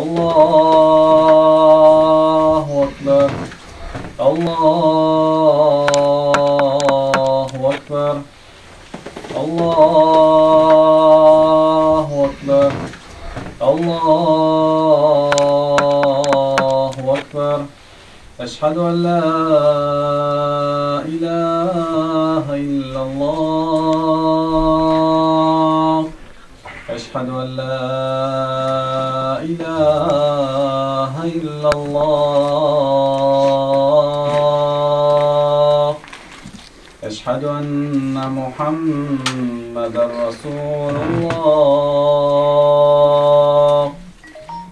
الله أكبر. الله أكبر. الله أكبر. الله أكبر. أشهد أن لا إله إلا الله. أشهد أن لا إله إلا الله. أشهد أن محمدا رسول الله.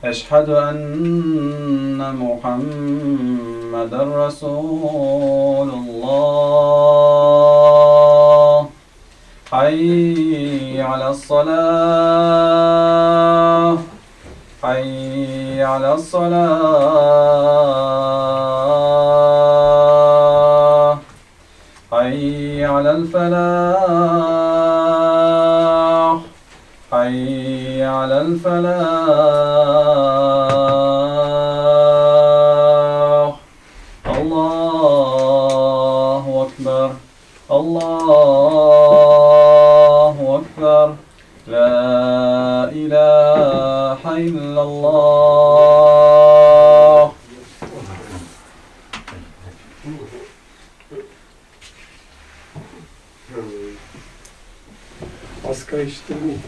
أشهد أن محمدا رسول الله. حي على الصلاة. حي على الصلاة. حي على الفلاح. حي على الفلاح. الله أكبر. الله أكبر. لا إله إلا الله. Az karıştırmayın.